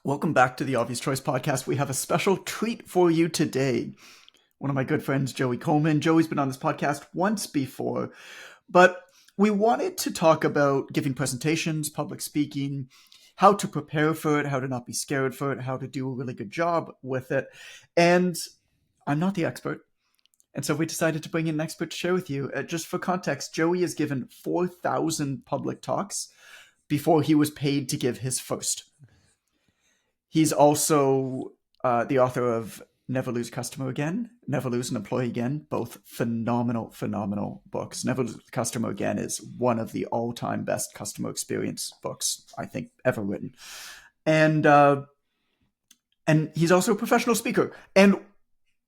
Welcome back to the Obvious Choice podcast. We have a special treat for you today. One of my good friends, Joey Coleman. Joey's been on this podcast once before, but we wanted to talk about giving presentations, public speaking, how to prepare for it, how to not be scared for it, how to do a really good job with it. And I'm not the expert. And so we decided to bring in an expert to share with you. Just for context, Joey has given 4,000 public talks before he was paid to give his first. He's also the author of Never Lose a Customer Again, Never Lose an Employee Again, both phenomenal books. Never Lose a Customer Again is one of the all-time best customer experience books, I think, ever written. And he's also a professional speaker. And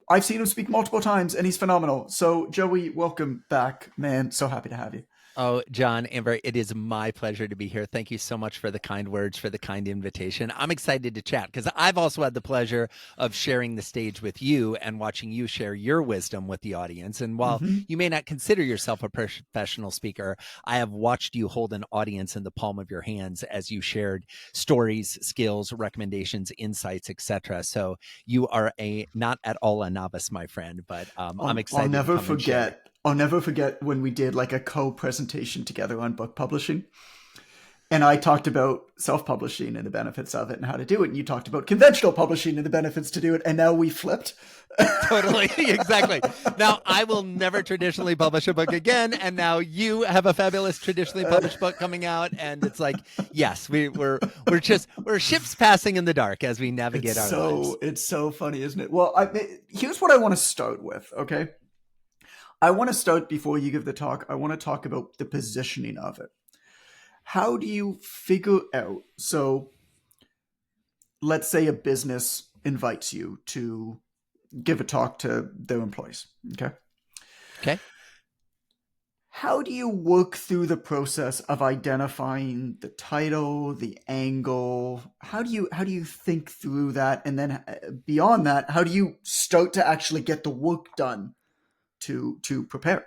I've seen him speak multiple times, and he's phenomenal. So, Joey, welcome back, man. So happy to have you. Oh, John, Amber, it is my pleasure to be here. Thank you so much for the kind words, for the kind invitation. I'm excited to chat because I've also had the pleasure of sharing the stage with you and watching you share your wisdom with the audience. And while you may not consider yourself a professional speaker, I have watched you hold an audience in the palm of your hands as you shared stories, skills, recommendations, insights, etc. So you are not at all a novice, my friend, but I'm excited. I'll never forget when we did like a co-presentation together on book publishing. And I talked about self-publishing and the benefits of it and how to do it. And you talked about conventional publishing and the benefits to do it. And now we flipped. Totally. Exactly. Now I will never traditionally publish a book again. And now you have a fabulous traditionally published book coming out. And it's like, yes, we're ships passing in the dark as we navigate our lives. It's so funny, isn't it? Well, here's what I want to start with. Okay. I want to start before you give the talk. I want to talk about the positioning of it. How do you figure out? So let's say a business invites you to give a talk to their employees. Okay. How do you work through the process of identifying the title, the angle? How do you think through that? And then beyond that, how do you start to actually get the work done to prepare?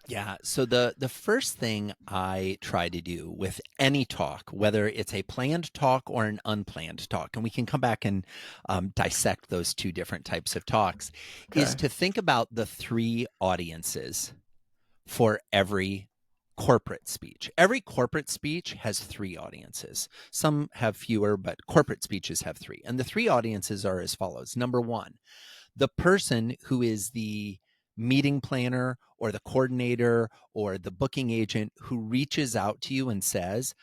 Yeah. So the first thing I try to do with any talk, whether it's a planned talk or an unplanned talk, and we can come back and dissect those two different types of talks, is to think about the three audiences for every corporate speech. Every corporate speech has three audiences. Some have fewer, but corporate speeches have three. And the three audiences are as follows. Number one, the person who is the meeting planner or the coordinator or the booking agent who reaches out to you and says,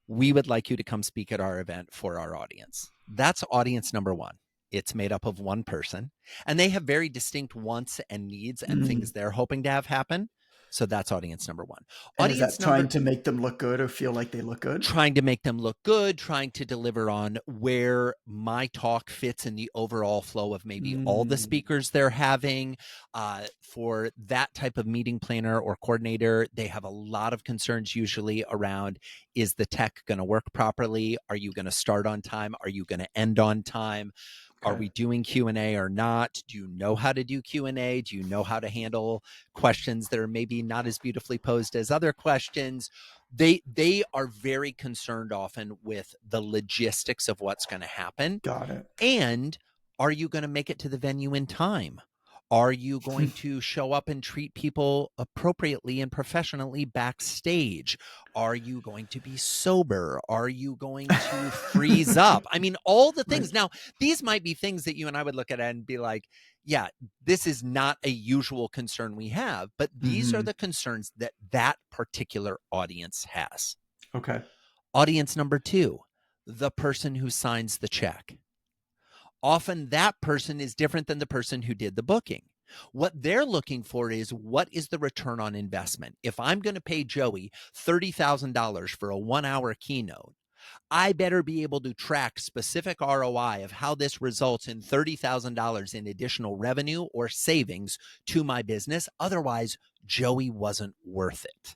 we would like you to come speak at our event for our audience. That's audience number one. It's made up of one person, and they have very distinct wants and needs and things they're hoping to have happen. So that's audience number one. And is that trying to make them look good or feel like they look good? Trying to make them look good, trying to deliver on where my talk fits in the overall flow of maybe all the speakers they're having. For that type of meeting planner or coordinator, they have a lot of concerns usually around, is the tech going to work properly? Are you going to start on time? Are you going to end on time? Okay. Are we doing Q&A or not? Do you know how to do Q&A? Do you know how to handle questions that are maybe not as beautifully posed as other questions? They are very concerned often with the logistics of what's going to happen. Got it. And are you going to make it to the venue in time? Are you going to show up and treat people appropriately and professionally backstage? Are you going to be sober? Are you going to freeze up? I mean, all the things. Right. Now, these might be things that you and I would look at and be like, yeah, this is not a usual concern we have, but these are the concerns that that particular audience has. Okay. Audience number two, the person who signs the check. Often that person is different than the person who did the booking. What they're looking for is, what is the return on investment? If I'm going to pay Joey $30,000 for a 1-hour keynote, I better be able to track specific ROI of how this results in $30,000 in additional revenue or savings to my business. Otherwise, Joey wasn't worth it.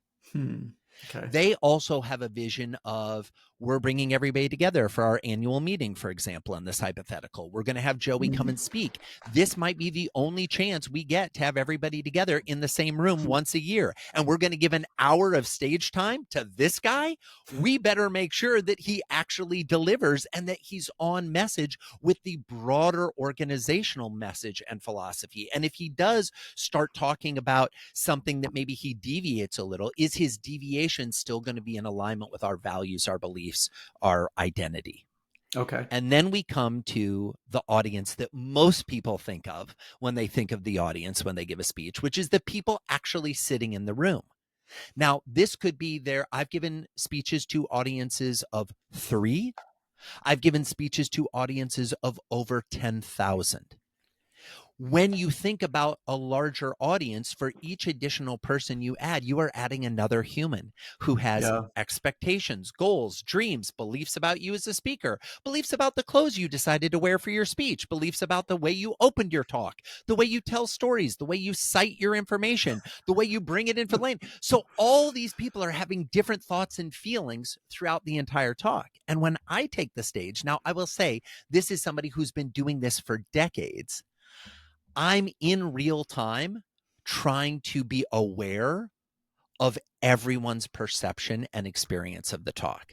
Okay. They also have a vision of we're bringing everybody together for our annual meeting, for example, in this hypothetical. We're going to have Joey come and speak. This might be the only chance we get to have everybody together in the same room once a year. And we're going to give an hour of stage time to this guy. We better make sure that he actually delivers and that he's on message with the broader organizational message and philosophy. And if he does start talking about something that maybe he deviates a little, is his deviation still going to be in alignment with our values, our beliefs, our identity? Okay. And then we come to the audience that most people think of when they think of the audience when they give a speech, which is the people actually sitting in the room. Now, this could be there. I've given speeches to audiences of 3. I've given speeches to audiences of over 10,000. When you think about a larger audience, for each additional person you add, you are adding another human who has Yeah. expectations, goals, dreams, beliefs about you as a speaker, beliefs about the clothes you decided to wear for your speech, beliefs about the way you opened your talk, the way you tell stories, the way you cite your information, the way you bring it in for the lane. So all these people are having different thoughts and feelings throughout the entire talk. And when I take the stage, now I will say this is somebody who's been doing this for decades. I'm in real time trying to be aware of everyone's perception and experience of the talk.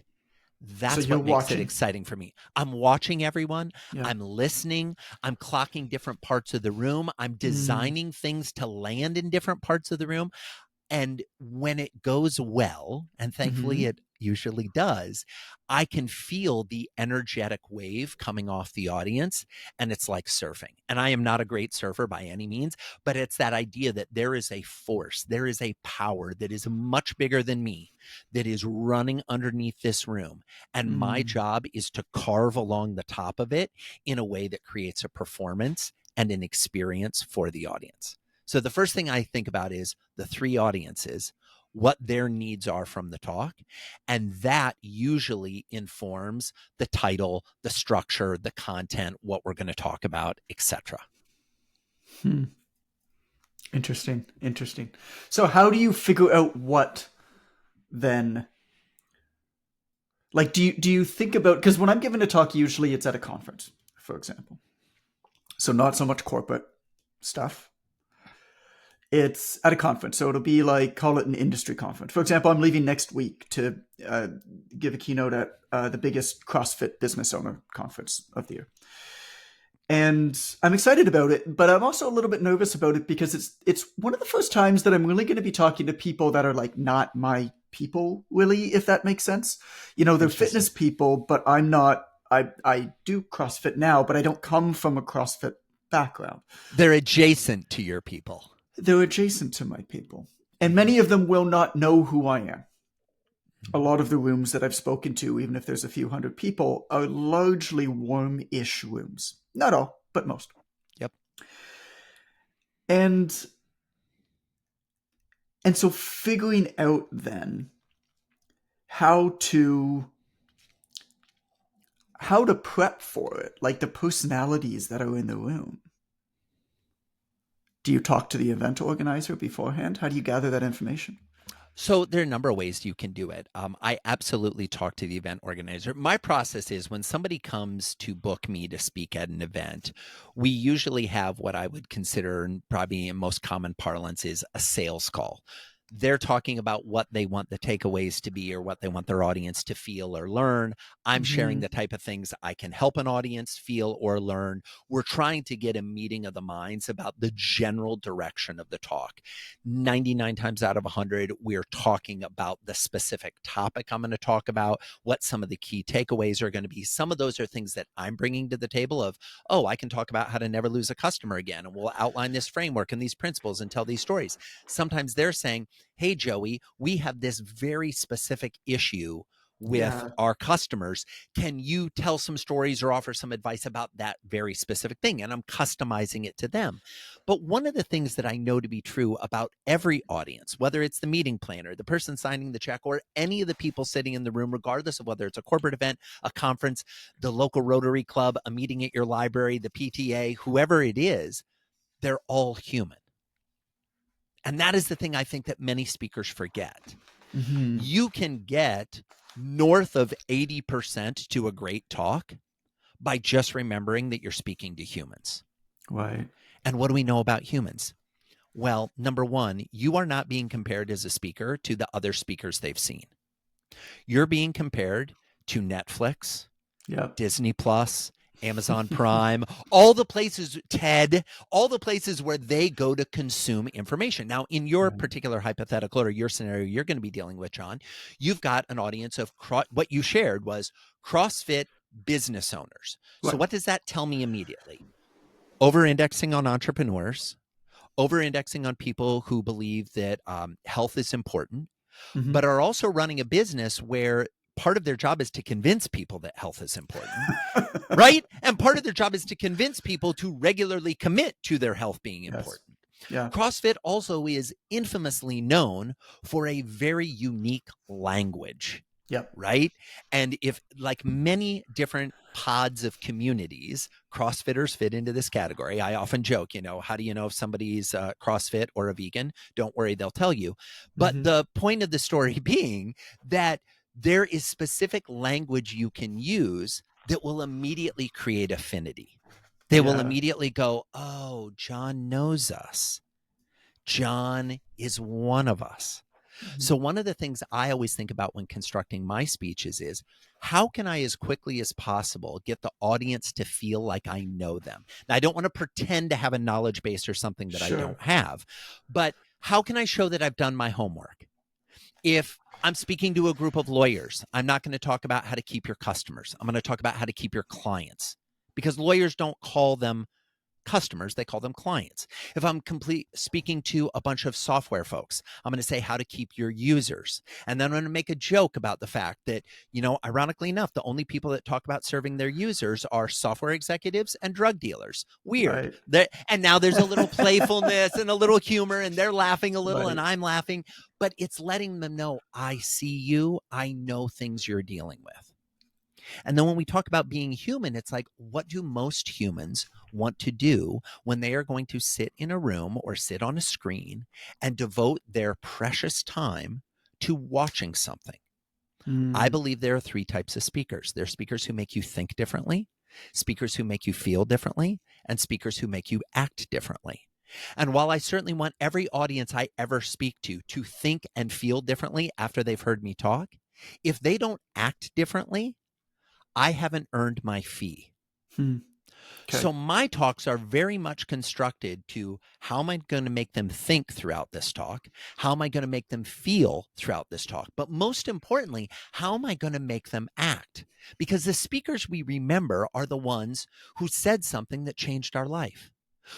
So That's you're what makes it watching. exciting for me. I'm watching everyone. Yeah. I'm listening. I'm clocking different parts of the room. I'm Mm. designing things to land in different parts of the room. And when it goes well, and thankfully Hmm. it usually does, I can feel the energetic wave coming off the audience, and it's like surfing. And I am not a great surfer by any means, but it's that idea that there is a force, there is a power that is much bigger than me that is running underneath this room. And my Mm. job is to carve along the top of it in a way that creates a performance and an experience for the audience. So the first thing I think about is the 3 audiences, what their needs are from the talk, and that usually informs the title, the structure, the content, what we're going to talk about, etc. Hmm. Interesting. Interesting. So how do you figure out what then? Like, do you think about, because when I'm giving a talk, usually it's at a conference, for example. So not so much corporate stuff. It's at a conference, so it'll be like, call it an industry conference. For example, I'm leaving next week to give a keynote at the biggest CrossFit business owner conference of the year, and I'm excited about it. But I'm also a little bit nervous about it because it's one of the first times that I'm really going to be talking to people that are like not my people, really, if that makes sense. You know, they're Interesting. fitness people, but I'm not. I do CrossFit now, but I don't come from a CrossFit background. They're adjacent to your people. They're adjacent to my people. And Mm-hmm. many of them will not know who I am. A Mm-hmm. lot of the rooms that I've spoken to, even if there's a few hundred people, are largely warm-ish rooms. Not all, but most. Yep. And and so figuring out then how to how to prep for it, like the personalities that are in the room. Do you talk to the event organizer beforehand? How do you gather that information? So there are a number of ways you can do it. I absolutely talk to the event organizer. My process is when somebody comes to book me to speak at an event, we usually have what I would consider, and probably in most common parlance, is a sales call. They're talking about what they want the takeaways to be or what they want their audience to feel or learn. I'm sharing Mm-hmm. the type of things I can help an audience feel or learn. We're trying to get a meeting of the minds about the general direction of the talk. 99 times out of 100, we're talking about the specific topic I'm going to talk about, what some of the key takeaways are going to be. Some of those are things that I'm bringing to the table of, oh, I can talk about how to never lose a customer again. And we'll outline this framework and these principles and tell these stories. Sometimes they're saying, hey, Joey, we have this very specific issue with Yeah. our customers. Can you tell some stories or offer some advice about that very specific thing? And I'm customizing it to them. But one of the things that I know to be true about every audience, whether it's the meeting planner, the person signing the check, or any of the people sitting in the room, regardless of whether it's a corporate event, a conference, the local Rotary Club, a meeting at your library, the PTA, whoever it is, they're all human. And that is the thing I think that many speakers forget. Mm-hmm. You can get north of 80% to a great talk by just remembering that you're speaking to humans. Right. And what do we know about humans? Well, number one, you are not being compared as a speaker to the other speakers they've seen. You're being compared to Netflix, Yep. Disney Plus, Amazon Prime, all the places, TED, all the places where they go to consume information. Now, in your particular hypothetical or your scenario you're going to be dealing with, John, you've got an audience of what you shared was CrossFit business owners. So Right. what does that tell me immediately? Over indexing on entrepreneurs, over indexing on people who believe that health is important, Mm-hmm. but are also running a business where part of their job is to convince people that health is important, right? And part of their job is to convince people to regularly commit to their health being Yes. important. Yeah. CrossFit also is infamously known for a very unique language, Yep. right? And if, like many different pods of communities, CrossFitters fit into this category. I often joke, how do you know if somebody's CrossFit or a vegan? Don't worry, they'll tell you. But Mm-hmm. the point of the story being that there is specific language you can use that will immediately create affinity. They will Yeah. immediately go, oh, John knows us. John is one of us. Mm-hmm. So one of the things I always think about when constructing my speeches is how can I, as quickly as possible, get the audience to feel like I know them? Now, I don't want to pretend to have a knowledge base or something that I Sure. don't have, but how can I show that I've done my homework? If I'm speaking to a group of lawyers, I'm not going to talk about how to keep your customers. I'm going to talk about how to keep your clients, because lawyers don't call them customers, they call them clients. If I'm speaking to a bunch of software folks, I'm going to say how to keep your users. And then I'm going to make a joke about the fact that, ironically enough, the only people that talk about serving their users are software executives and drug dealers. Weird. Right. And now there's a little playfulness and a little humor, and they're laughing a little and Right. I'm laughing, but it's letting them know, I see you, I know things you're dealing with. And then when we talk about being human, it's like, what do most humans want to do when they are going to sit in a room or sit on a screen and devote their precious time to watching something? I Mm. believe there are three types of speakers. There are speakers who make you think differently, speakers who make you feel differently, and speakers who make you act differently. And while I certainly want every audience I ever speak to think and feel differently after they've heard me talk, if they don't act differently, I haven't earned my fee. Hmm. Okay. So my talks are very much constructed to how am I going to make them think throughout this talk? How am I going to make them feel throughout this talk? But most importantly, how am I going to make them act? Because the speakers we remember are the ones who said something that changed our life,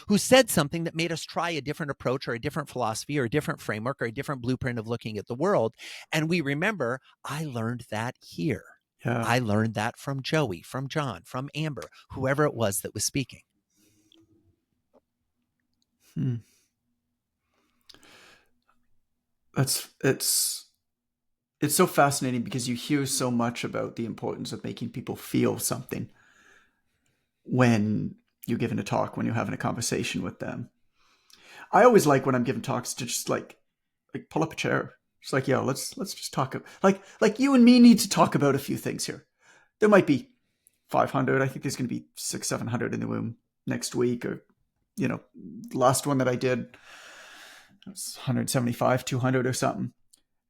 who said something that made us try a different approach or a different philosophy or a different framework or a different blueprint of looking at the world. And we remember, I learned that here. Yeah. I learned that from Joey, from John, from Amber, whoever it was that was speaking. Hmm. It's so fascinating because you hear so much about the importance of making people feel something when you're giving a talk, when you're having a conversation with them. I always like when I'm giving talks to just like pull up a chair. It's like, yo, let's just talk. Like you and me need to talk about a few things here. There might be 500. I think there's going to be 700 in the room next week, or the last one that I did was 175, 200 or something.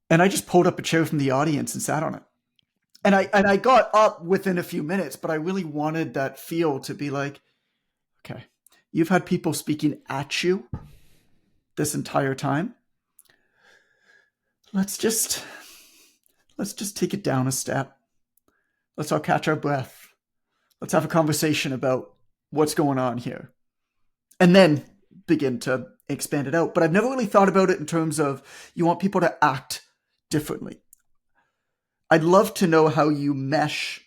And I just pulled up a chair from the audience and sat on it. And I got up within a few minutes, but I really wanted that feel to be like, okay, you've had people speaking at you this entire time. Let's just take it down a step. Let's all catch our breath. Let's have a conversation about what's going on here. And then begin to expand it out. But I've never really thought about it in terms of you want people to act differently. I'd love to know how you mesh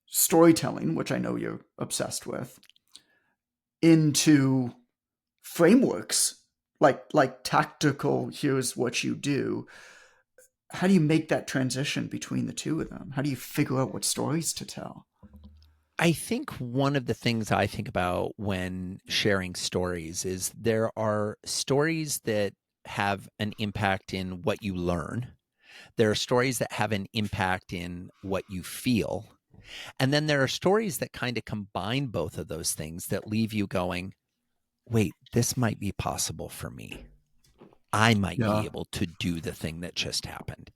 storytelling, which I know you're obsessed with, into frameworks like tactical, here's what you do. How do you make that transition between the two of them? How do you figure out what stories to tell? I think one of the things I think about when sharing stories is there are stories that have an impact in what you learn, There are stories that have an impact in what you feel. And then there are stories that kind of combine both of those things that leave you going, wait, this might be possible for me. I might be Yeah. able to do the thing that just happened.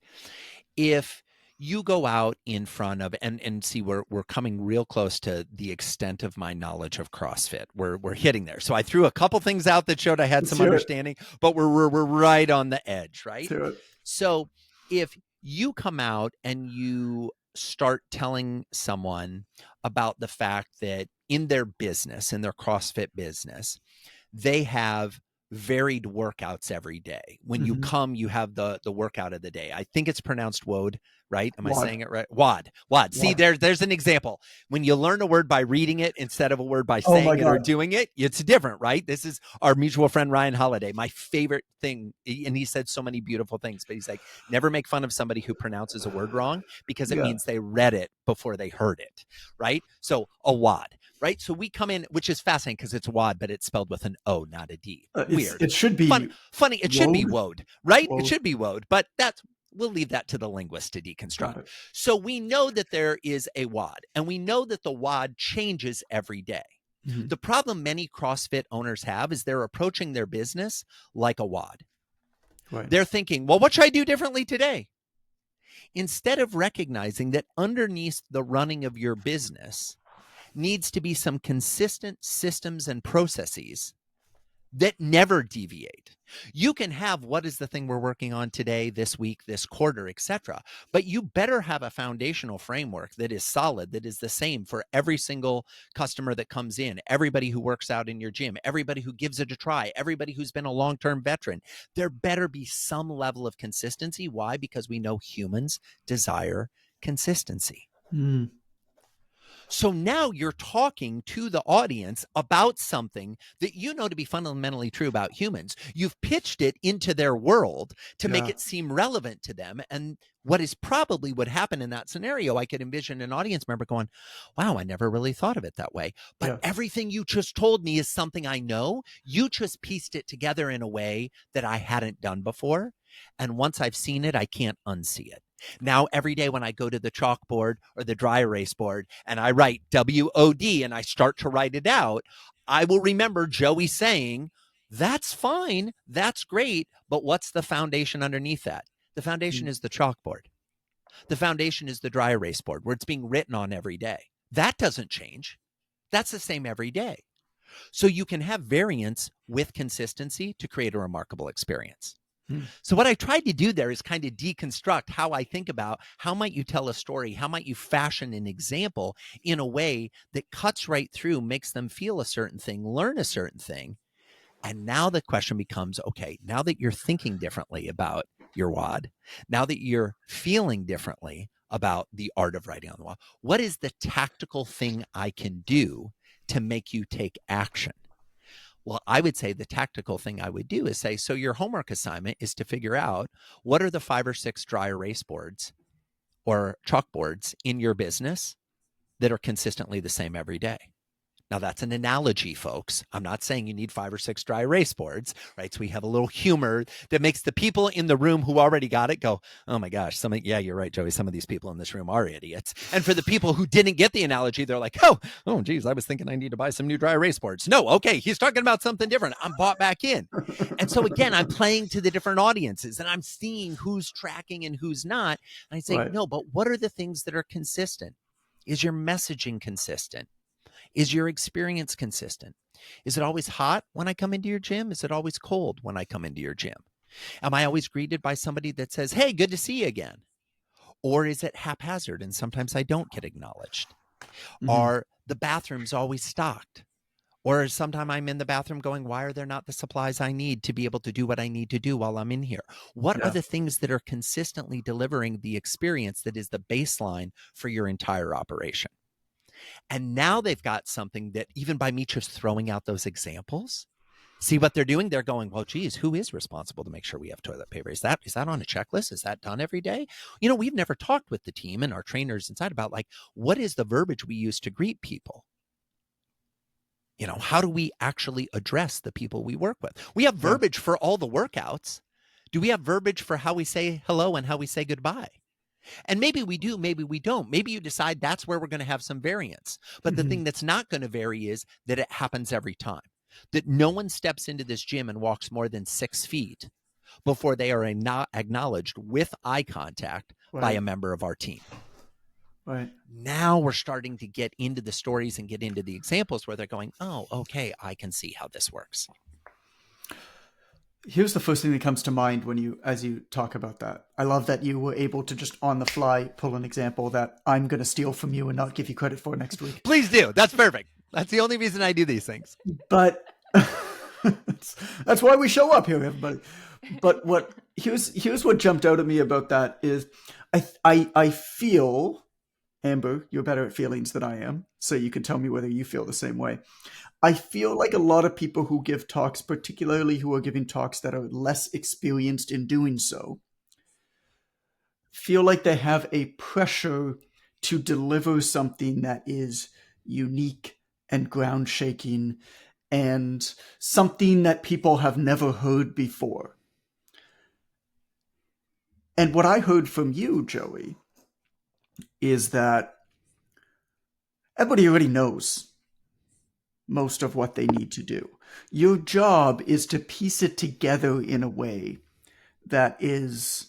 If you go out in front of and see we're coming real close to the extent of my knowledge of CrossFit. We're hitting there. So I threw a couple things out that showed I had Let's some hear it. understanding, but we're right on the edge, Let's right? hear it. So if you come out and you start telling someone about the fact that in their business, in their CrossFit business, they have varied workouts every day. When you Mm-hmm. come, you have the workout of the day. I think it's pronounced WOD, right? Am I WOD. saying it right? WOD. See, WOD. there's an example. When you learn a word by reading it instead of a word by Oh my saying it or God. doing it, it's different, right? This is our mutual friend Ryan Holiday, my favorite thing. And he said so many beautiful things, but he's like, never make fun of somebody who pronounces a word wrong because it Yeah. means they read it before they heard it, right? So a WOD. Right. So we come in, which is fascinating because it's WOD, but it's spelled with an O, not a D. Weird. It should be Funny. It should be WOD. WOD, right? It WOD. should be WOD, but we'll leave that to the linguist to deconstruct. Got it. So we know that there is a WOD, and we know that the WOD changes every day. Mm-hmm. The problem many CrossFit owners have is they're approaching their business like a WOD. Right. They're thinking, well, what should I do differently today? Instead of recognizing that underneath the running of your business needs to be some consistent systems and processes that never deviate. You can have what is the thing we're working on today, this week, this quarter, etc. But you better have a foundational framework that is solid, that is the same for every single customer that comes in, everybody who works out in your gym, everybody who gives it a try, everybody who's been a long-term veteran. There better be some level of consistency. Why? Because we know humans desire consistency. Mm. So now you're talking to the audience about something that you know to be fundamentally true about humans. You've pitched it into their world to make Yeah. it seem relevant to them. And what is probably would happen in that scenario, I could envision an audience member going, wow, I never really thought of it that way. But Yeah. everything you just told me is something I know. You just pieced it together in a way that I hadn't done before. And once I've seen it, I can't unsee it. Now, every day when I go to the chalkboard or the dry erase board and I write WOD and I start to write it out, I will remember Joey saying, that's fine, that's great, but what's the foundation underneath that? The foundation is the chalkboard. The foundation is the dry erase board where it's being written on every day. That doesn't change. That's the same every day. So you can have variance with consistency to create a remarkable experience. So what I tried to do there is kind of deconstruct how I think about how might you tell a story, how might you fashion an example in a way that cuts right through, makes them feel a certain thing, learn a certain thing. And now the question becomes, okay, now that you're thinking differently about your WOD, now that you're feeling differently about the art of writing on the wall, what is the tactical thing I can do to make you take action? Well, I would say the tactical thing I would do is say, so your homework assignment is to figure out what are the 5 or 6 dry erase boards or chalkboards in your business that are consistently the same every day. Now, that's an analogy, folks. I'm not saying you need 5 or 6 dry erase boards, right? So we have a little humor that makes the people in the room who already got it go, oh my gosh, yeah, you're right, Joey. Some of these people in this room are idiots. And for the people who didn't get the analogy, they're like, oh, geez, I was thinking I need to buy some new dry erase boards. No, okay, he's talking about something different. I'm bought back in. And so again, I'm playing to the different audiences and I'm seeing who's tracking and who's not. And I say, Right. no, but what are the things that are consistent? Is your messaging consistent? Is your experience consistent? Is it always hot when I come into your gym? Is it always cold when I come into your gym? Am I always greeted by somebody that says, hey, good to see you again? Or is it haphazard and sometimes I don't get acknowledged? Are the bathrooms always stocked? Or sometime I'm in the bathroom going, why are there not the supplies I need to be able to do what I need to do while I'm in here? What are the things that are consistently delivering the experience that is the baseline for your entire operation? And now they've got something that even by me just throwing out those examples, see what they're doing? They're going, well, geez, who is responsible to make sure we have toilet paper? Is that on a checklist? Is that done every day? You know, we've never talked with the team and our trainers inside about like, what is the verbiage we use to greet people? You know, how do we actually address the people we work with? We have verbiage for all the workouts. Do we have verbiage for how we say hello and how we say goodbye? And maybe we do, maybe we don't. Maybe you decide that's where we're going to have some variance. But the thing Mhm. that's not going to vary is that it happens every time. That no one steps into this gym and walks more than 6 feet before they are not acknowledged with eye contact by Right. a member of our team. Right. Now we're starting to get into the stories and get into the examples where they're going, oh, okay, I can see how this works. Here's the first thing that comes to mind as you talk about that. I love that you were able to just on the fly pull an example that I'm going to steal from you and not give you credit for next week. Please do. That's perfect. That's the only reason I do these things. But that's why we show up here, everybody. But here's what jumped out at me about that is I feel, Amber, you're better at feelings than I am, so you can tell me whether you feel the same way. I feel like a lot of people who give talks, particularly who are giving talks that are less experienced in doing so, feel like they have a pressure to deliver something that is unique and ground shaking and something that people have never heard before. And what I heard from you, Joey, is that everybody already knows most of what they need to do. Your job is to piece it together in a way that is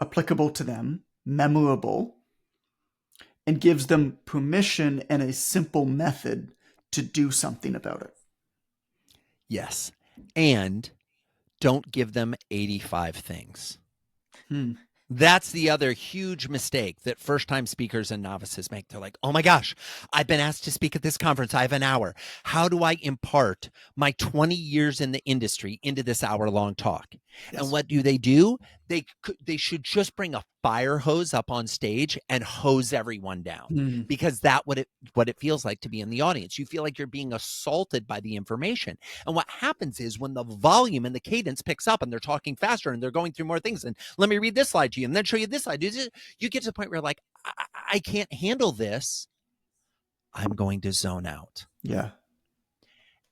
applicable to them, memorable, and gives them permission and a simple method to do something about it. Yes. And don't give them 85 things. Hmm. That's the other huge mistake that first-time speakers and novices make. They're like, oh my gosh, I've been asked to speak at this conference. I have an hour. How do I impart my 20 years in the industry into this hour-long talk? Yes. And what do? They should just bring a fire hose up on stage and hose everyone down, Hmm. because that's what it feels like to be in the audience. You feel like you're being assaulted by the information. And what happens is when the volume and the cadence picks up and they're talking faster and they're going through more things, and let me read this slide to you and then show you this slide, you get to the point where you're like, I can't handle this. I'm going to zone out. Yeah.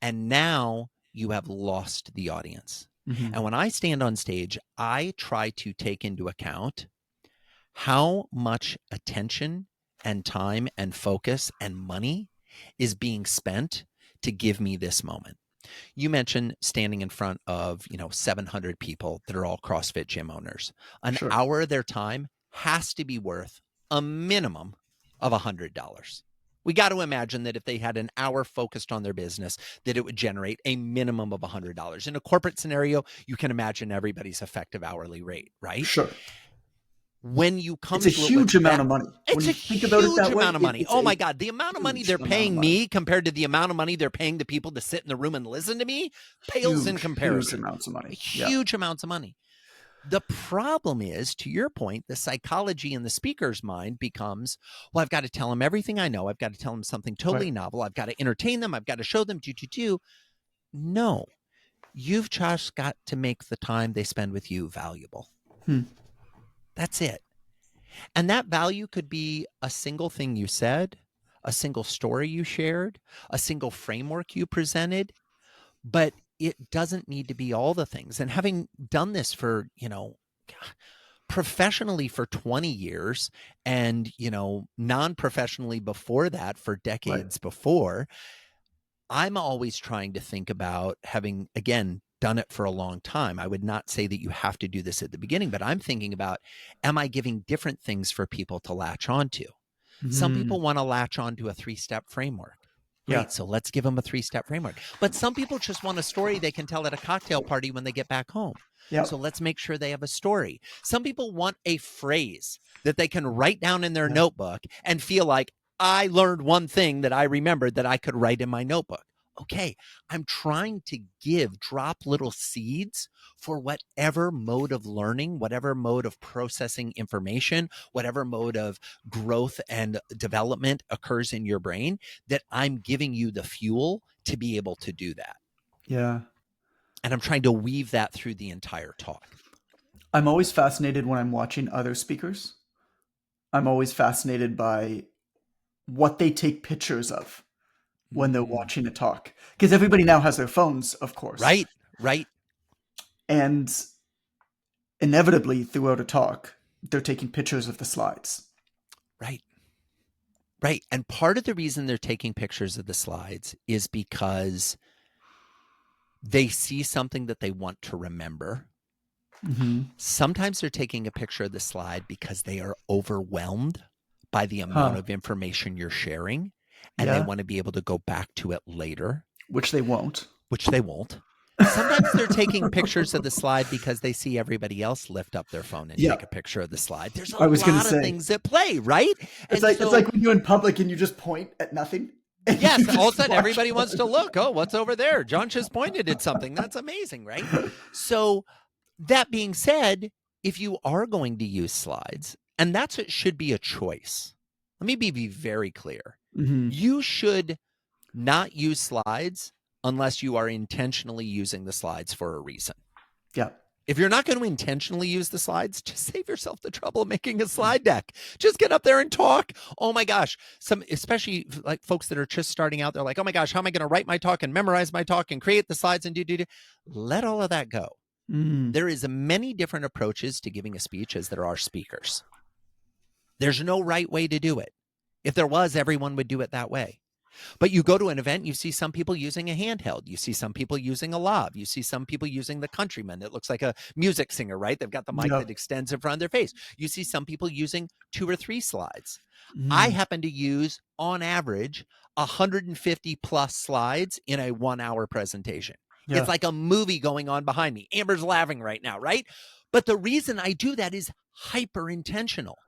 And now you have lost the audience. Mm-hmm. And when I stand on stage, I try to take into account how much attention and time and focus and money is being spent to give me this moment. You mentioned standing in front of, 700 people that are all CrossFit gym owners. An Sure. hour of their time has to be worth a minimum of $100. We got to imagine that if they had an hour focused on their business, that it would generate a minimum of $100. In a corporate scenario, you can imagine everybody's effective hourly rate, right? Sure. When you come It's a to it huge with amount that, of money. it's When a you think about it huge that way, amount of money. it's Oh a my God. The amount of money huge they're amount of paying money. me compared to the amount of money they're paying the people to sit in the room and listen to me pales in Huge comparison. amounts of money. Yeah. Huge amounts of money. The problem is, to your point, the psychology in the speaker's mind becomes, well, I've got to tell them everything I know. I've got to tell them something totally Right. novel. I've got to entertain them. I've got to show them, No, you've just got to make the time they spend with you valuable. Hmm. That's it. And that value could be a single thing you said, a single story you shared, a single framework you presented, but it doesn't need to be all the things. And having done this for, professionally for 20 years and, non-professionally before that for decades before, I'm always trying to think about, having, again, done it for a long time. I would not say that you have to do this at the beginning, but I'm thinking about, am I giving different things for people to latch onto? Some Mm-hmm. people want to latch onto a 3-step framework. Great. Yeah. So let's give them a 3-step framework. But some people just want a story they can tell at a cocktail party when they get back home. Yeah. So let's make sure they have a story. Some people want a phrase that they can write down in their notebook and feel like, I learned one thing that I remembered that I could write in my notebook. Okay, I'm trying to drop little seeds for whatever mode of learning, whatever mode of processing information, whatever mode of growth and development occurs in your brain, that I'm giving you the fuel to be able to do that. Yeah. And I'm trying to weave that through the entire talk. I'm always fascinated when I'm watching other speakers. I'm always fascinated by what they take pictures of when they're watching a talk. Because everybody now has their phones, of course. Right. And inevitably throughout a talk, they're taking pictures of the slides. Right. Right. And part of the reason they're taking pictures of the slides is because they see something that they want to remember. Mm-hmm. Sometimes they're taking a picture of the slide because they are overwhelmed by the amount Huh. of information you're sharing, and they Yeah. want to be able to go back to it later, Which they won't. which they won't. Sometimes they're taking pictures of the slide because they see everybody else lift up their phone and Yeah. take a picture of the slide. There's a I was going to lot of say, things at play, right? it's And like it's so, like when you're in public and you just point at nothing. And you yes, all of a just sudden watch everybody wants to them. look. Oh, what's over there? John just pointed at something. That's amazing, right? So, that being said, if you are going to use slides, and it should be a choice. Let me be very clear. Mm-hmm. You should not use slides unless you are intentionally using the slides for a reason. Yeah. If you're not going to intentionally use the slides, just save yourself the trouble of making a slide deck. Just get up there and talk. Oh my gosh. Especially like folks that are just starting out, they're like, oh my gosh, how am I going to write my talk and memorize my talk and create the slides and do. Let all of that go. Mm. There is many different approaches to giving a speech as there are speakers. There's no right way to do it. If there was, everyone would do it that way. But you go to an event, you see some people using a handheld. You see some people using a lav. You see some people using the Countryman that looks like a music singer, right? They've got the mic Yep. that extends in front of their face. You see some people using 2 or 3 slides. I Mm. happen to use, on average, 150 plus slides in a 1-hour presentation. Yeah. It's like a movie going on behind me. Amber's laughing right now, right? But the reason I do that is hyper intentional,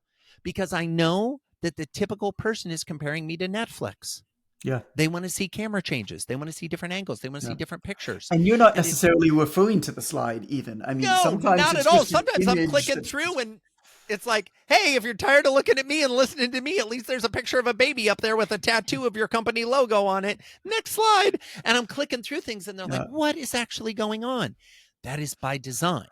because I know that the typical person is comparing me to Netflix. Yeah. They want to see camera changes. They want to see different angles. They want to Yeah. see different pictures. And you're not And if necessarily referring to the slide even. I mean, no, sometimes not it's at all. just an Sometimes I'm image clicking that's through and it's like, hey, if you're tired of looking at me and listening to me, at least there's a picture of a baby up there with a tattoo of your company logo on it. Next slide. And I'm clicking through things and they're like, yeah. what is actually going on? That is by design.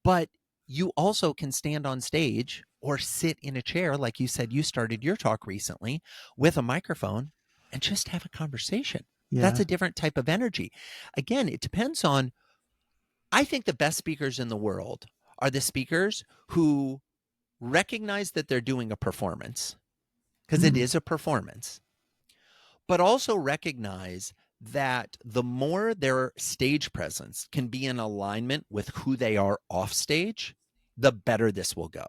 But you also can stand on stage or sit in a chair, like you said, you started your talk recently with a microphone and just have a conversation. That's Yeah. a different type of energy. Again, it depends on, I think the best speakers in the world are the speakers who recognize that they're doing a performance, because it Mm. is a performance, but also recognize that the more their stage presence can be in alignment with who they are off stage, the better this will go.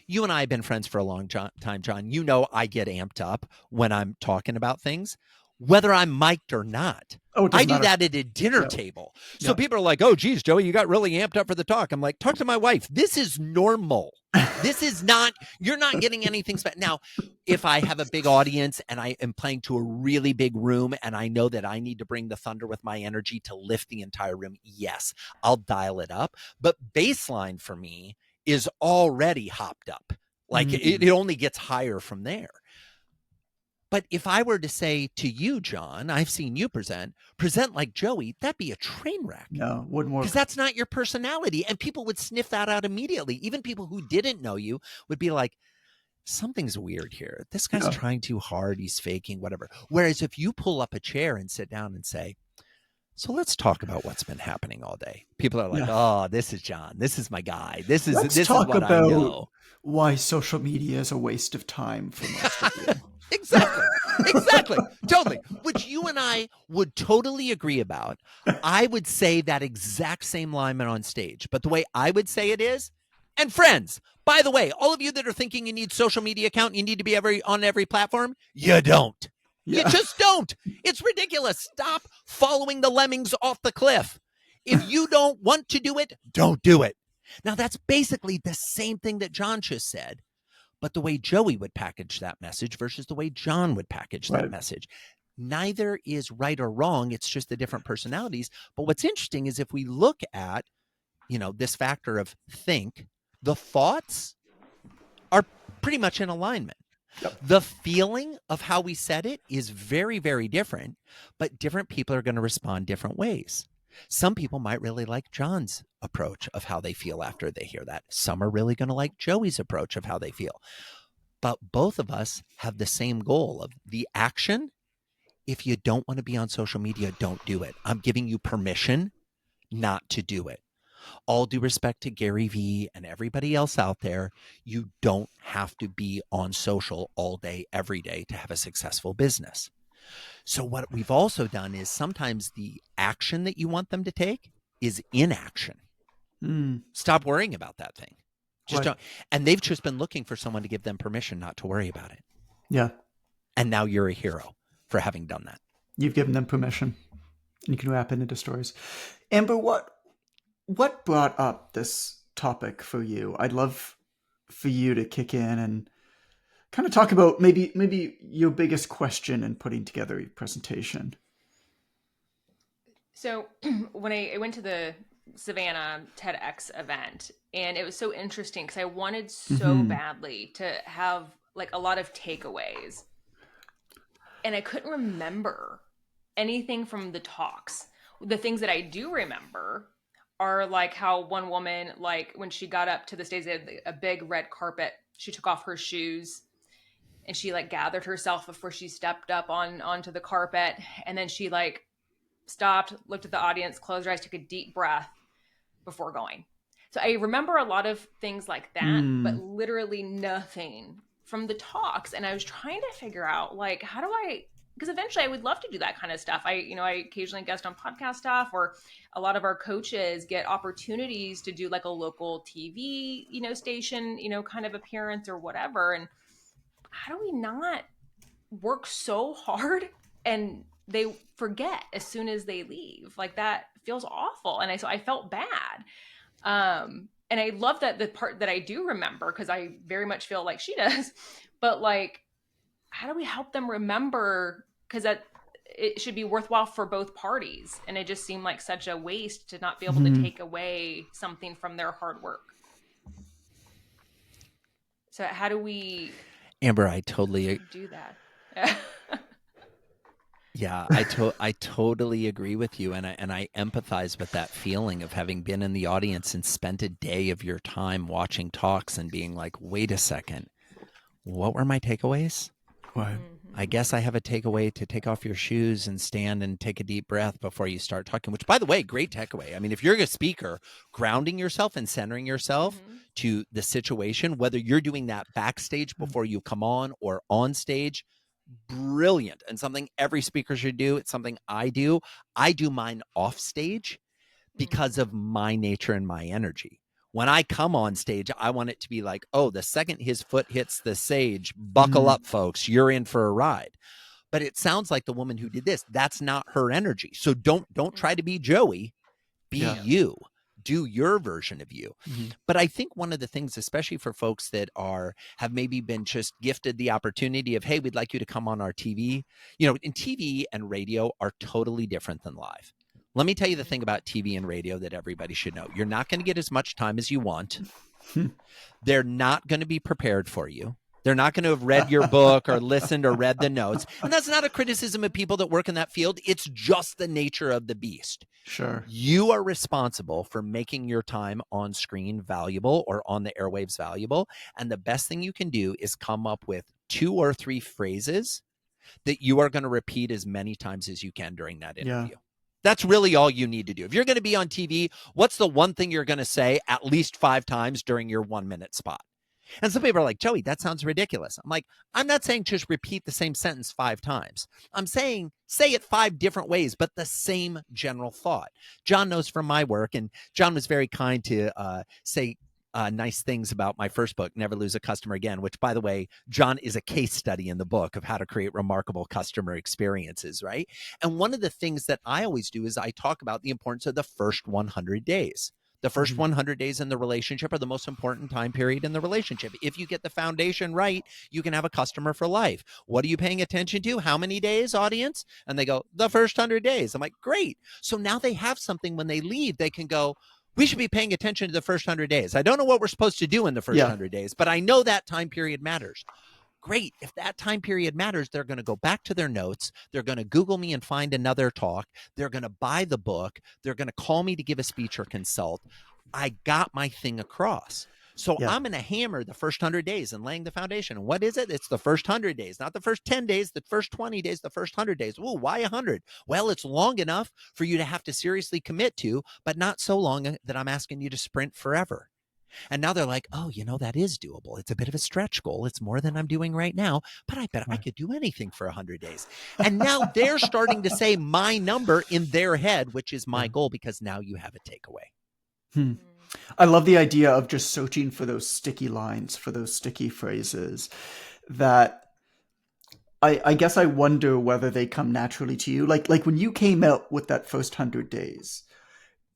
You and I have been friends for a long time, John. You know I get amped up when I'm talking about things, whether I'm mic'd or not. Oh, it I doesn't do matter. that at a dinner Yeah. table. So Yeah. people are like, oh, geez, Joey, you got really amped up for the talk. I'm like, talk to my wife. This is normal. This is not, you're not getting anything special. Now, if I have a big audience and I am playing to a really big room and I know that I need to bring the thunder with my energy to lift the entire room, yes, I'll dial it up. But baseline for me is already hopped up. Like Mm. it only gets higher from there. But if I were to say to you, John, I've seen you present like Joey, that'd be a train wreck. No, wouldn't Because work. that's not your personality. And people would sniff that out immediately. Even people who didn't know you would be like, something's weird here. This guy's Yeah. trying too hard. He's faking, whatever. Whereas if you pull up a chair and sit down and say, so let's talk about what's been happening all day. People are like, Yeah. oh, this is John. This is my guy. This is Let's talk what I about know. why social media is a waste of time for most of you. Exactly. Totally. Which you and I would totally agree about. I would say that exact same lineman on stage. But the way I would say it is, and friends, by the way, all of you that are thinking you need social media account, you need to be on every platform, you don't. You Yeah. just don't. It's ridiculous. Stop following the lemmings off the cliff. If you don't want to do it, don't do it. Now, that's basically the same thing that John just said, but the way Joey would package that message versus the way John would package that Right. message. Neither is right or wrong. It's just the different personalities. But what's interesting is if we look at, this factor of think, the thoughts are pretty much in alignment. Yep. The feeling of how we said it is very, very different, but different people are going to respond different ways. Some people might really like John's approach of how they feel after they hear that. Some are really going to like Joey's approach of how they feel. But both of us have the same goal of the action. If you don't want to be on social media, don't do it. I'm giving you permission not to do it. All due respect to Gary Vee and everybody else out there, you don't have to be on social all day, every day to have a successful business. So, what we've also done is sometimes the action that you want them to take is inaction. Mm, Stop worrying about that thing. Just right. don't. And they've just been looking for someone to give them permission not to worry about it. Yeah. And now you're a hero for having done that. You've given them permission. You can wrap it into stories. Amber, what brought up this topic for you? I'd love for you to kick in and kind of talk about maybe your biggest question in putting together a presentation. So when I went to the Savannah TEDx event, and it was so interesting because I wanted so Mm-hmm. badly to have like a lot of takeaways, and I couldn't remember anything from the talks. The things that I do remember are like how one woman, like when she got up to the stage, they had a big red carpet. She took off her shoes and she like gathered herself before she stepped up onto the carpet, and then she like stopped, looked at the audience, closed her eyes, took a deep breath before going. So I remember a lot of things like that, but Mm. literally nothing from the talks. And I was trying to figure out like, how do I, because eventually I would love to do that kind of stuff. I occasionally guest on podcast stuff, or a lot of our coaches get opportunities to do like a local TV, station, kind of appearance or whatever. And how do we not work so hard and they forget as soon as they leave? Like that feels awful. And so I felt bad. And I love that the part that I do remember, because I very much feel like she does, but like, how do we help them remember? Because that it should be worthwhile for both parties. And it just seemed like such a waste to not be able to Mm-hmm. take away something from their hard work. So how do we Amber, I totally do that? Yeah, I totally agree with you, and I empathize with that feeling of having been in the audience and spent a day of your time watching talks and being like, wait a second, what were my takeaways? Right. I guess I have a takeaway to take off your shoes and stand and take a deep breath before you start talking, which, by the way, great takeaway. I mean, if you're a speaker, grounding yourself and centering yourself Mm-hmm. to the situation, whether you're doing that backstage before you come on or on stage, brilliant, and something every speaker should do. It's something I do. I do mine off stage because of my nature and my energy. When I come on stage, I want it to be like, oh, the second his foot hits the stage, buckle Mm-hmm. up, folks, you're in for a ride. But it sounds like the woman who did this, that's not her energy. So don't try to be Joey, be Yeah. you. Do your version of you. Mm-hmm. But I think one of the things, especially for folks that have maybe been just gifted the opportunity of, hey, we'd like you to come on our TV. In TV and radio are totally different than live. Let me tell you the thing about TV and radio that everybody should know. You're not going to get as much time as you want. They're not going to be prepared for you. They're not going to have read your book or listened or read the notes. And that's not a criticism of people that work in that field. It's just the nature of the beast. Sure. You are responsible for making your time on screen valuable or on the airwaves valuable. And the best thing you can do is come up with 2 or 3 phrases that you are going to repeat as many times as you can during that interview. Yeah. That's really all you need to do. If you're going to be on TV, what's the one thing you're going to say at least 5 times during your 1-minute spot? And some people are like, Joey, that sounds ridiculous. I'm like, I'm not saying just repeat the same sentence 5 times. I'm saying say it 5 different ways, but the same general thought. John knows from my work, and John was very kind to say nice things about my first book, Never Lose a Customer Again, which, by the way, John is a case study in the book of how to create remarkable customer experiences, right? And one of the things that I always do is I talk about the importance of the first 100 days. The first 100 days in the relationship are the most important time period in the relationship. If you get the foundation right, you can have a customer for life. What are you paying attention to? How many days, audience? And they go, the first 100 days. I'm like, great. So now they have something when they leave. They can go, we should be paying attention to the first 100 days. I don't know what we're supposed to do in the first 100 days, but I know that time period matters. Great. If that time period matters, they're going to go back to their notes. They're going to Google me and find another talk. They're going to buy the book. They're going to call me to give a speech or consult. I got my thing across. So Yeah. I'm going to hammer the first 100 days and laying the foundation. And what is it? It's the first 100 days, not the first 10 days, the first 20 days, the first 100 days. Ooh, why 100? Well, it's long enough for you to have to seriously commit to, but not so long that I'm asking you to sprint forever. And now they're like, oh, that is doable. It's a bit of a stretch goal. It's more than I'm doing right now, but I bet I could do anything for 100 days. And now they're starting to say my number in their head, which is my goal, because now you have a takeaway. I love the idea of just searching for those sticky lines, for those sticky phrases that I guess I wonder whether they come naturally to you. Like when you came out with that first 100 days,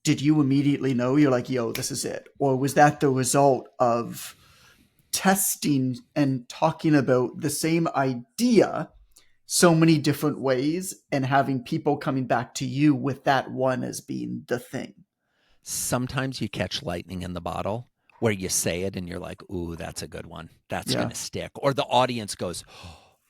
did you immediately know you're like, yo, this is it? Or was that the result of testing and talking about the same idea so many different ways and having people coming back to you with that one as being the thing? Sometimes you catch lightning in the bottle where you say it and you're like, ooh, that's a good one. That's going to stick. Or the audience goes,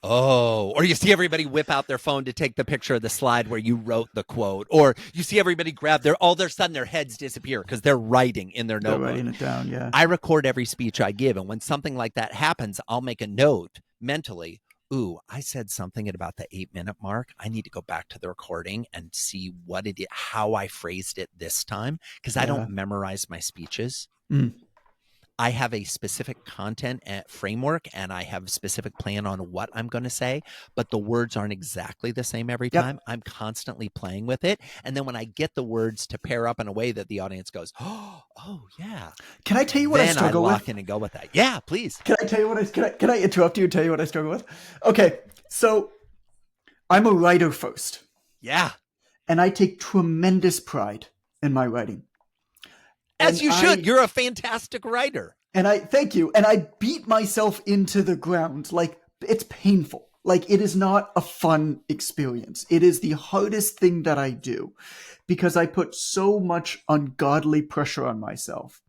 oh, or you see everybody whip out their phone to take the picture of the slide where you wrote the quote, or you see everybody grab all of a sudden their heads disappear because they're writing in their notebook. They're writing it down, yeah. I record every speech I give, and when something like that happens, I'll make a note mentally. Ooh, I said something at about the 8-minute mark. I need to go back to the recording and see how I phrased it this time, because I don't memorize my speeches. I have a specific content framework, and I have a specific plan on what I'm going to say, but the words aren't exactly the same every time. I'm constantly playing with it. And then when I get the words to pair up in a way that the audience goes, oh yeah. Can I tell you what I struggle with? Then I lock in and go with that. Yeah, please. Can I tell you what can I interrupt you and tell you what I struggle with? Okay, so I'm a writer first. Yeah. And I take tremendous pride in my writing. As you should. You're a fantastic writer. And thank you. And I beat myself into the ground. Like, it's painful. Like, it is not a fun experience. It is the hardest thing that I do because I put so much ungodly pressure on myself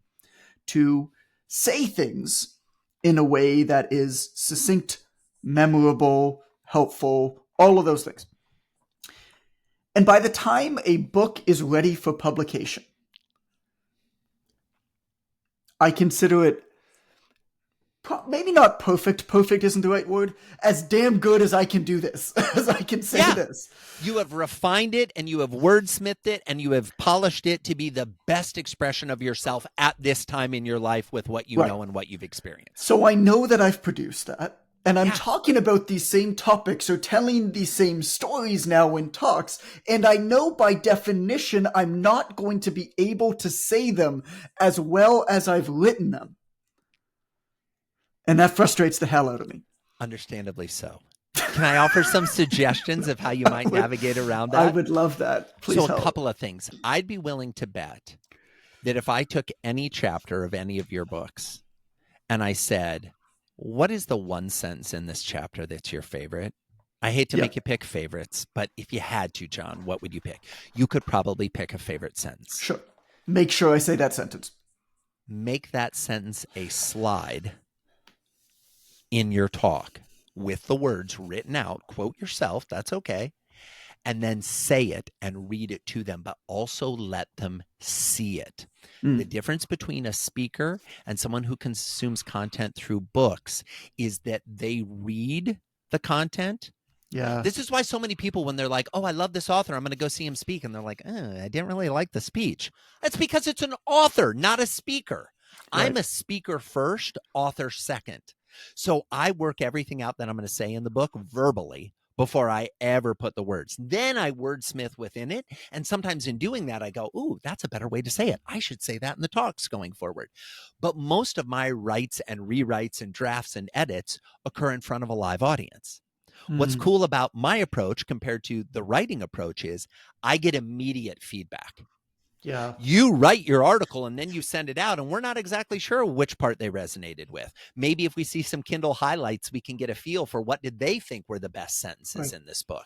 to say things in a way that is succinct, memorable, helpful, all of those things. And by the time a book is ready for publication, I consider it maybe not perfect. Perfect isn't the right word. As damn good as I can do this, as I can say this. You have refined it and you have wordsmithed it and you have polished it to be the best expression of yourself at this time in your life with what you know and what you've experienced. So I know that I've produced that. And I'm talking about these same topics or telling these same stories now in talks. And I know by definition, I'm not going to be able to say them as well as I've written them. And that frustrates the hell out of me. Understandably so. Can I offer some suggestions of how you might navigate around that? I would love that. Please help. A couple of things. I'd be willing to bet that if I took any chapter of any of your books and I said, what is the one sentence in this chapter that's your favorite? I hate to make you pick favorites, but if you had to, John, what would you pick? You could probably pick a favorite sentence. Sure. Make sure I say that sentence. Make that sentence a slide in your talk with the words written out. Quote yourself. That's okay. And then say it and read it to them, but also let them see it. The difference between a speaker and someone who consumes content through books is that they read the content. Yeah. This is why so many people, when they're like, oh, I love this author, I'm going to go see him speak. And they're like, I didn't really like the speech. That's because it's an author, not a speaker. Right. I'm a speaker first, author second. So I work everything out that I'm going to say in the book verbally before I ever put the words. Then I wordsmith within it. And sometimes in doing that, I go, ooh, that's a better way to say it. I should say that in the talks going forward. But most of my writes and rewrites and drafts and edits occur in front of a live audience. What's cool about my approach compared to the writing approach is I get immediate feedback. Yeah. You write your article and then you send it out and we're not exactly sure which part they resonated with. Maybe if we see some Kindle highlights, we can get a feel for what did they think were the best sentences in this book.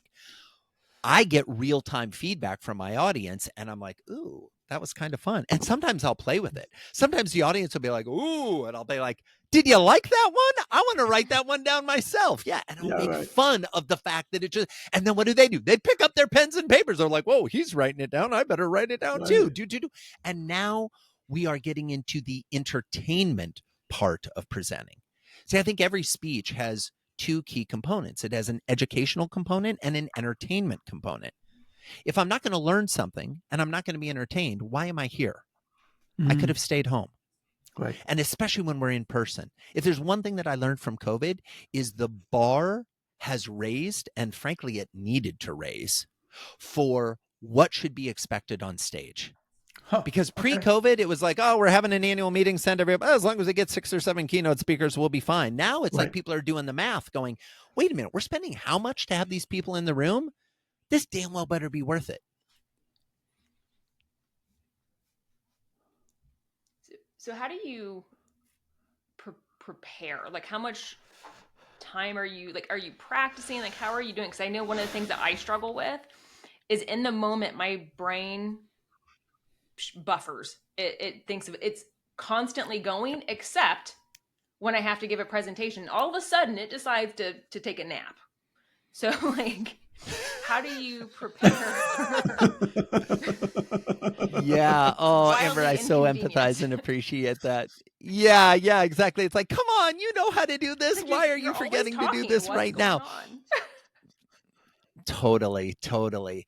I get real-time feedback from my audience and I'm like, ooh, that was kind of fun. And sometimes I'll play with it. Sometimes the audience will be like, ooh, and I'll be like, did you like that one? I want to write that one down myself. Yeah. And I'll make fun of the fact that it just, and then what do? They pick up their pens and papers. They're like, whoa, he's writing it down. I better write it down too. And now we are getting into the entertainment part of presenting. See, I think every speech has two key components. It has an educational component and an entertainment component. If I'm not going to learn something and I'm not going to be entertained, why am I here? I could have stayed home. Right. And especially when we're in person. If there's one thing that I learned from COVID is the bar has raised, and frankly, it needed to raise, for what should be expected on stage. Huh. Because Okay. pre-COVID, it was like, oh, we're having an annual meeting, send everybody, as long as we get 6 or 7 keynote speakers, we'll be fine. Now it's like Right. people are doing the math going, wait a minute, we're spending how much to have these people in the room? This damn well better be worth it. So how do you prepare? Like, how much time are you practicing? Like, how are you doing? Because I know one of the things that I struggle with is in the moment, my brain buffers. It thinks of it's constantly going, except when I have to give a presentation. All of a sudden, it decides to take a nap. So, like, how do you prepare? Yeah. Oh, Wildly Amber, I so inconvenient. empathize and appreciate that. Yeah, exactly. It's like, come on, you know how to do this. Like, Why are you're you always forgetting to do talking. this What's right going now? on? Totally.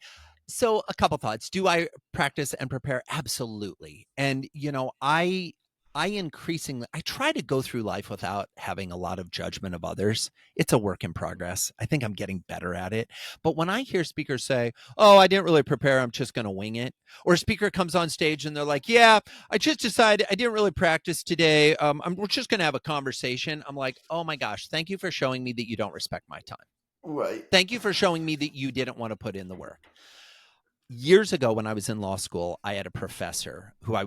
So a couple thoughts. Do I practice and prepare? Absolutely. And I increasingly, I try to go through life without having a lot of judgment of others. It's a work in progress. I think I'm getting better at it. But when I hear speakers say, oh, I didn't really prepare, I'm just going to wing it. Or a speaker comes on stage and they're like, yeah, I just decided I didn't really practice today. We're just going to have a conversation. I'm like, oh my gosh, thank you for showing me that you don't respect my time. Right. Thank you for showing me that you didn't want to put in the work. Years ago, when I was in law school, I had a professor who I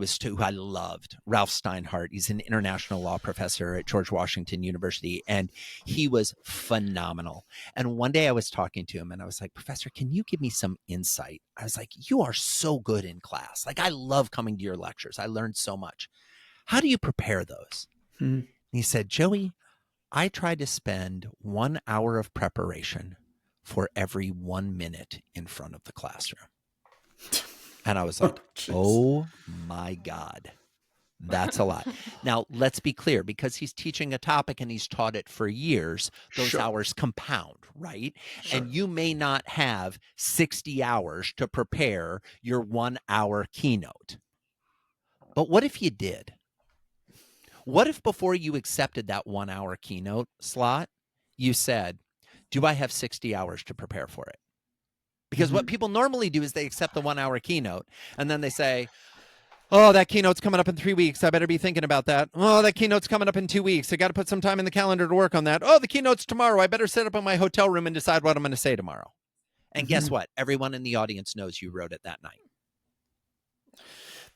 loved, Ralph Steinhardt. He's an international law professor at George Washington University, and he was phenomenal. And one day I was talking to him and I was like, Professor, can you give me some insight? I was like, you are so good in class. Like, I love coming to your lectures. I learned so much. How do you prepare those? And he said, Joey, I try to spend 1 hour of preparation for every 1 minute in front of the classroom. And I was like, oh my God, that's a lot. Now, let's be clear, because he's teaching a topic and he's taught it for years, those hours compound, right? Sure. And you may not have 60 hours to prepare your 1 hour keynote. But what if you did? What if before you accepted that 1 hour keynote slot, you said, do I have 60 hours to prepare for it? Because what people normally do is they accept the 1 hour keynote and then they say, oh, that keynote's coming up in 3 weeks. I better be thinking about that. Oh, that keynote's coming up in 2 weeks. I got to put some time in the calendar to work on that. Oh, the keynote's tomorrow. I better sit up in my hotel room and decide what I'm going to say tomorrow. And guess what? Everyone in the audience knows you wrote it that night.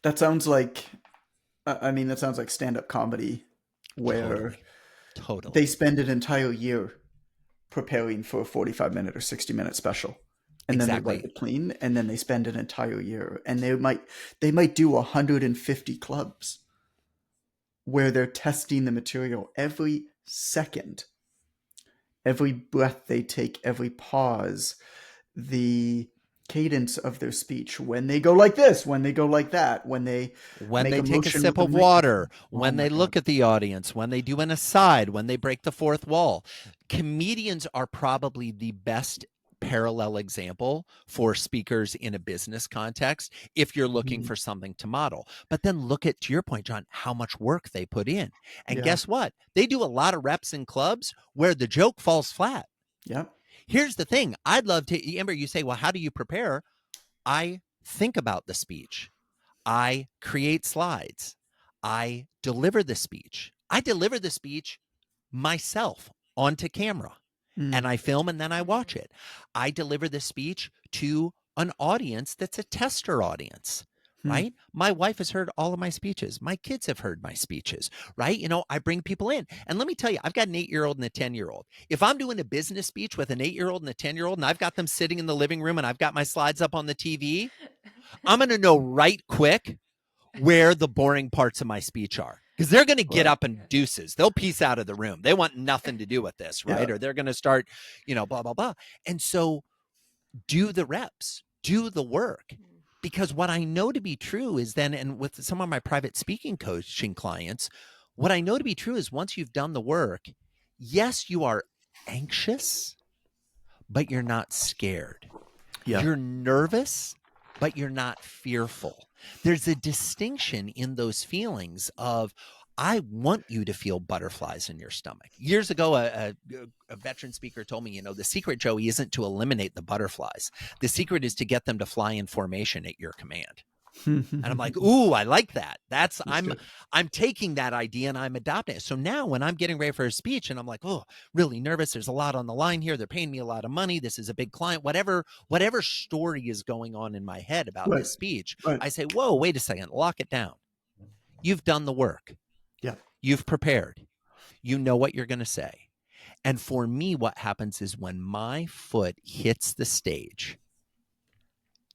That sounds like, that sounds like stand-up comedy where Totally. they spend an entire year preparing for a 45-minute or 60-minute special. And then they write it clean, and then they spend an entire year. And they might do 150 clubs where they're testing the material every second, every breath they take, every pause, the cadence of their speech, when they go like this, when they go like that, when they take a sip of water, when they look at the audience, when they do an aside, when they break the fourth wall. Comedians are probably the best parallel example for speakers in a business context if you're looking for something to model. But then look at, to your point, John, how much work they put in. And guess what? They do a lot of reps in clubs where the joke falls flat. Yep. Here's the thing. I'd love to, Amber, you say, well, how do you prepare? I think about the speech. I create slides. I deliver the speech. I deliver the speech myself onto camera. And I film and then I watch it. I deliver the speech to an audience that's a tester audience, right? My wife has heard all of my speeches. My kids have heard my speeches, right? I bring people in. And let me tell you, I've got an 8-year-old and a 10-year-old. If I'm doing a business speech with an 8-year-old and a 10-year-old and I've got them sitting in the living room and I've got my slides up on the TV, I'm going to know right quick where the boring parts of my speech are. Because they're going to get up and deuces. They'll peace out of the room. They want nothing to do with this, right? Yeah. Or they're going to start, blah, blah, blah. And so do the reps, do the work. Because what I know to be true is then, and with some of my private speaking coaching clients, what I know to be true is once you've done the work, yes, you are anxious, but you're not scared. Yeah. You're nervous, but you're not fearful. There's a distinction in those feelings of, I want you to feel butterflies in your stomach. Years ago, a veteran speaker told me, the secret, Joey, isn't to eliminate the butterflies. The secret is to get them to fly in formation at your command. And I'm like, ooh, I like that. I'm taking that idea and I'm adopting it. So now when I'm getting ready for a speech and I'm like, oh, really nervous, there's a lot on the line here. They're paying me a lot of money. This is a big client, whatever story is going on in my head about Right. this speech. Right. I say, whoa, wait a second, lock it down. You've done the work. Yeah. You've prepared. You know what you're going to say. And for me, what happens is when my foot hits the stage,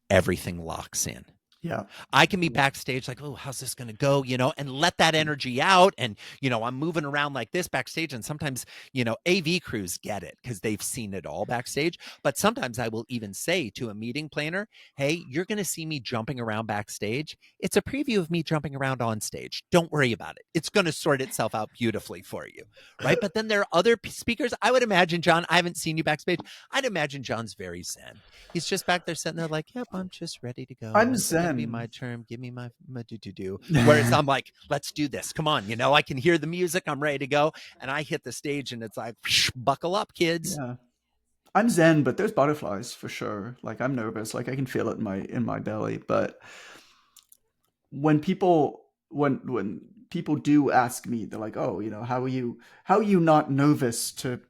everything locks in. Yeah. I can be backstage like, oh, how's this going to go? And let that energy out. And, I'm moving around like this backstage. And sometimes, AV crews get it because they've seen it all backstage. But sometimes I will even say to a meeting planner, hey, you're going to see me jumping around backstage. It's a preview of me jumping around on stage. Don't worry about it. It's going to sort itself out beautifully for you. Right. But then there are other speakers. I would imagine, John, I haven't seen you backstage. I'd imagine John's very zen. He's just back there sitting there like, yep, I'm just ready to go. I'm It's zen. gonna be my turn. Give me my do. Whereas I'm like, let's do this. Come on. I can hear the music. I'm ready to go. And I hit the stage and it's like, buckle up, kids. Yeah. I'm zen, but there's butterflies for sure. Like I'm nervous. Like I can feel it in my belly. But when people do ask me, they're like, oh, how are you not nervous to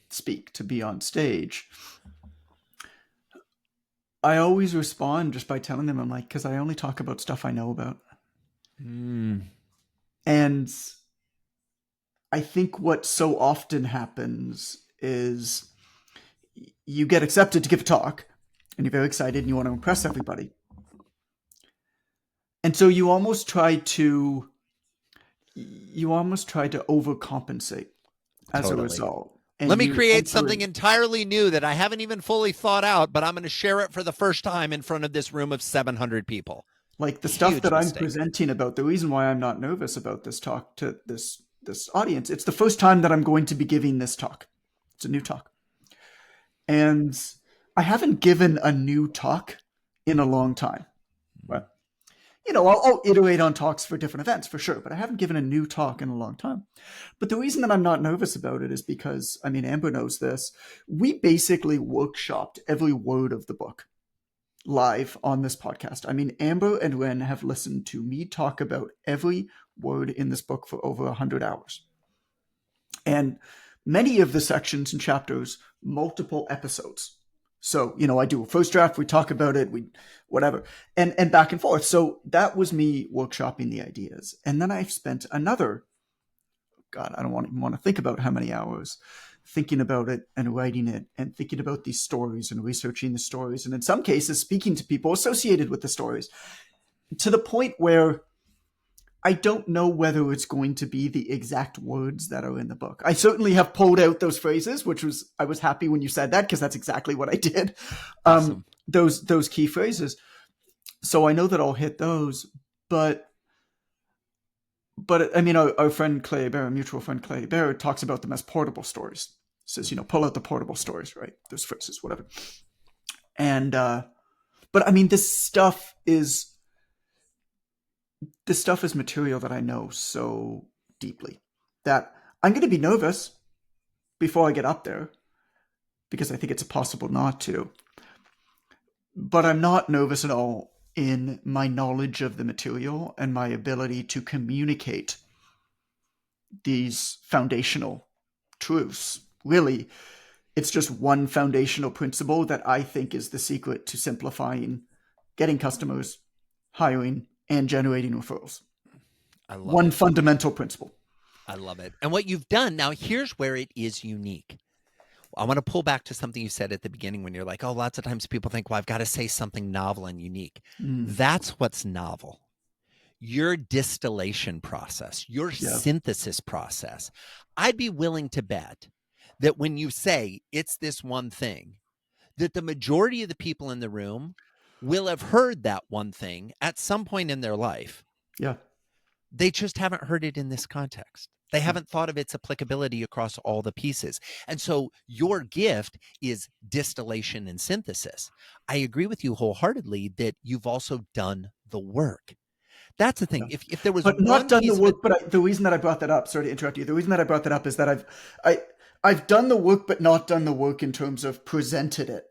speak, to be on stage? I always respond just by telling them, I'm like, because I only talk about stuff I know about. And I think what so often happens is you get accepted to give a talk and you're very excited and you want to impress everybody. And so you almost try to overcompensate as a result. And let me create something entirely new that I haven't even fully thought out, but I'm going to share it for the first time in front of this room of 700 people. Like the stuff that I'm presenting about, the reason why I'm not nervous about this talk to this audience, it's the first time that I'm going to be giving this talk. It's a new talk. And I haven't given a new talk in a long time. Right? I'll iterate on talks for different events for sure, but I haven't given a new talk in a long time. But the reason that I'm not nervous about it is because, Amber knows this, we basically workshopped every word of the book live on this podcast. Amber and Ren have listened to me talk about every word in this book for over 100 hours. And many of the sections and chapters, multiple episodes. So, I do a first draft, we talk about it, whatever, and back and forth. So that was me workshopping the ideas. And then I've spent another, God, I don't want to think about how many hours thinking about it and writing it and thinking about these stories and researching the stories. And in some cases, speaking to people associated with the stories to the point where I don't know whether it's going to be the exact words that are in the book. I certainly have pulled out those phrases, I was happy when you said that because that's exactly what I did. Awesome. Those key phrases. So I know that I'll hit those, but our friend Clay Bear, mutual friend Clay Bear, talks about them as portable stories. Says, pull out the portable stories, right? Those phrases, whatever. And, but this stuff is material that I know so deeply that I'm going to be nervous before I get up there because I think it's impossible not to. But I'm not nervous at all in my knowledge of the material and my ability to communicate these foundational truths. Really, it's just one foundational principle that I think is the secret to simplifying, getting customers, hiring, and generating referrals. One fundamental principle. I love it. And what you've done, now here's where it is unique. I want to pull back to something you said at the beginning when you're like, oh, lots of times people think, well, I've got to say something novel and unique. That's what's novel. Your distillation process, your synthesis process. I'd be willing to bet that when you say it's this one thing, that the majority of the people in the room will have heard that one thing at some point in their life. Yeah. They just haven't heard it in this context. They haven't thought of its applicability across all the pieces. And so your gift is distillation and synthesis. I agree with you wholeheartedly that you've also done the work. That's the thing. Yeah. If there was But one not done the piece of work. it, But the reason that I brought that up, sorry to interrupt you. The reason that I brought that up is that I've done the work, but not done the work in terms of presented it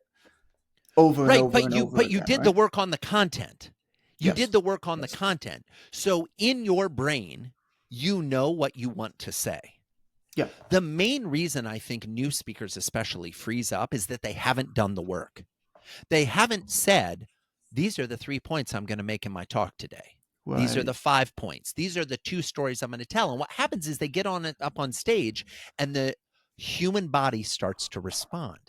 over and right, over and over but you again. did Right? the work on the content. You Yes. did the work on Yes. the content. So in your brain, you know what you want to say. Yeah. The main reason I think new speakers especially freeze up is that they haven't done the work. They haven't said, these are the 3 points I'm going to make in my talk today. Right. These are the 5 points. These are the 2 stories I'm going to tell. And what happens is they get up on stage and the human body starts to respond.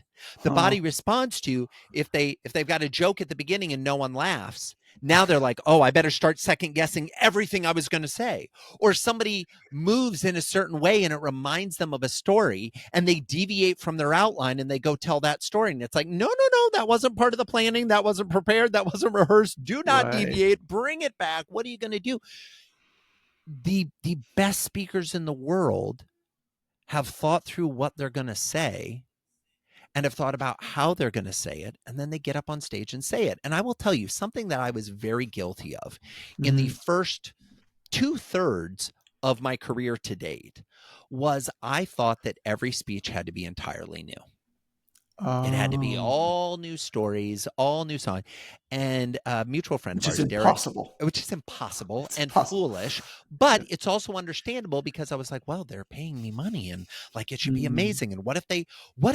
The body responds to if they've got a joke at the beginning and no one laughs. Now they're like, oh, I better start second guessing everything I was going to say. Or somebody moves in a certain way and it reminds them of a story and they deviate from their outline and they go tell that story. And it's like, no, that wasn't part of the planning. That wasn't prepared. That wasn't rehearsed. Do not deviate. Bring it back. What are you going to do? The best speakers in the world have thought through what they're going to say and have thought about how they're going to say it, and then they get up on stage and say it. And I will tell you something that I was very guilty of in the first 2/3 of my career to date was I thought that every speech had to be entirely new. It had to be all new stories, all new song. And a mutual friend of ours, Derek, which is impossible and foolish, but it's also understandable because I was like, well, they're paying me money and like it should be amazing. And what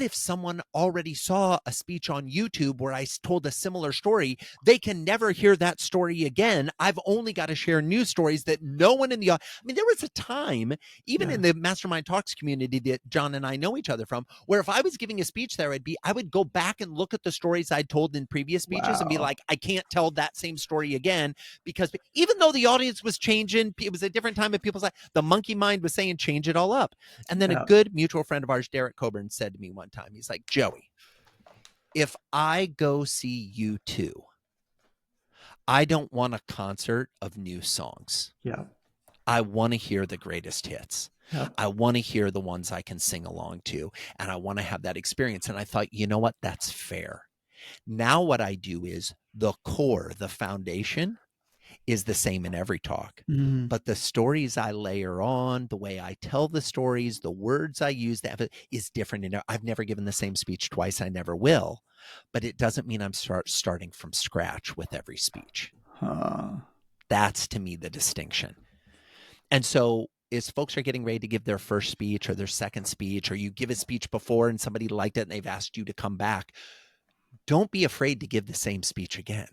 if someone already saw a speech on YouTube where I told a similar story? They can never hear that story again. I've only got to share new stories that no one in the, I mean, there was a time, even in the Mastermind Talks community that John and I know each other from, where if I was giving a speech there, I would go back and look at the stories I'd told in previous speeches and be like, I can't tell that same story again, because even though the audience was changing, it was a different time of people's life, the monkey mind was saying, change it all up. And then a good mutual friend of ours, Derek Coleman, said to me one time, he's like, Joey, if I go see U2, I don't want a concert of new songs. Yeah. I want to hear the greatest hits. Yep. I want to hear the ones I can sing along to, and I want to have that experience. And I thought, you know what? That's fair. Now what I do is the core, the foundation is the same in every talk. But the stories I layer on, the way I tell the stories, the words I use, that is different. I've never given the same speech twice. I never will. But it doesn't mean I'm starting from scratch with every speech. That's, to me, the distinction. And so as folks are getting ready to give their first speech or their second speech, or you give a speech before and somebody liked it and they've asked you to come back, don't be afraid to give the same speech again.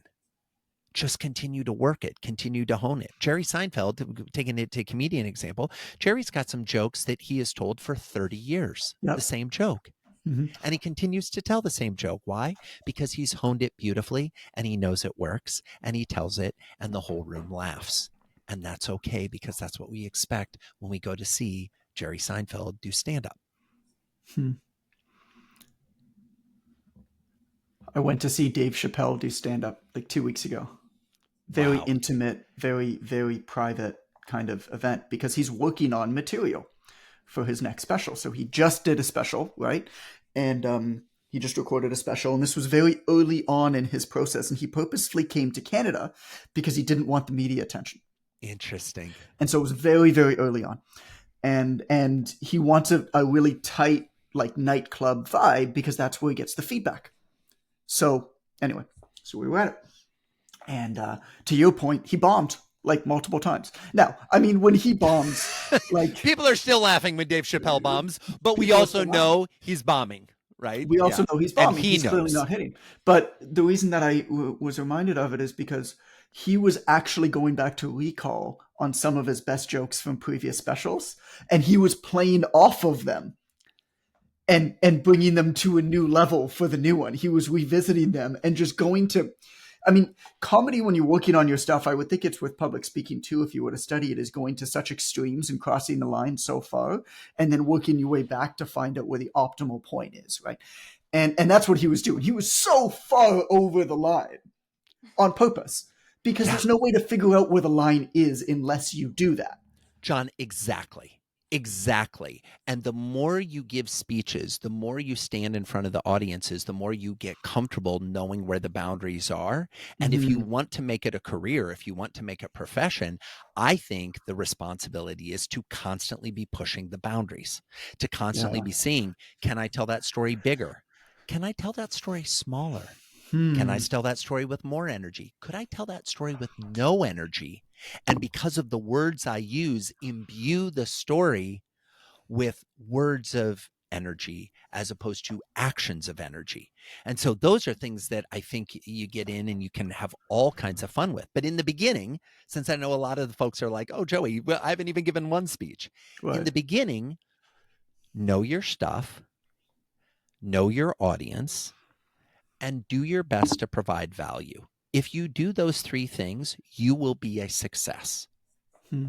Just continue to work it, continue to hone it. Jerry Seinfeld, taking it to a comedian example, Jerry's got some jokes that he has told for 30 years, the same joke. And he continues to tell the same joke. Why? Because he's honed it beautifully and he knows it works and he tells it and the whole room laughs. And that's okay, because that's what we expect when we go to see Jerry Seinfeld do stand-up. I went to see Dave Chappelle do stand-up like 2 weeks ago. Very intimate, very, very private kind of event, because he's working on material for his next special. So he just did a special, right? And he just recorded a special. And this was very early on in his process. And he purposefully came to Canada because he didn't want the media attention. Interesting. And so it was very, very early on. And he wants a really tight, like, nightclub vibe, because that's where he gets the feedback. So anyway, so we were at it. And to your point, he bombed like multiple times. Now, I mean, when he bombs, like... people are still laughing when Dave Chappelle bombs, but we also know he's bombing, right? We also know he's bombing. And he's clearly not hitting. But the reason that I was reminded of it is because he was actually going back to recall on some of his best jokes from previous specials, and he was playing off of them and bringing them to a new level for the new one. He was revisiting them and just going to... I mean, comedy, when you're working on your stuff, I would think it's with public speaking too, if you were to study it, is going to such extremes and crossing the line so far, and then working your way back to find out where the optimal point is, right? And that's what he was doing. He was so far over the line on purpose, because there's no way to figure out where the line is unless you do that. John, exactly. Exactly. And the more you give speeches, the more you stand in front of the audiences, the more you get comfortable knowing where the boundaries are. And if you want to make it a career, if you want to make a profession, I think the responsibility is to constantly be pushing the boundaries, to constantly be seeing, can I tell that story bigger? Can I tell that story smaller? Can I tell that story with more energy? Could I tell that story with no energy? And because of the words I use, imbue the story with words of energy as opposed to actions of energy. And so those are things that I think you get in and you can have all kinds of fun with. But in the beginning, since I know a lot of the folks are like, oh, Joey, well, I haven't even given one speech. Right. In the beginning, know your stuff, know your audience, and do your best to provide value. If you do those three things, you will be a success.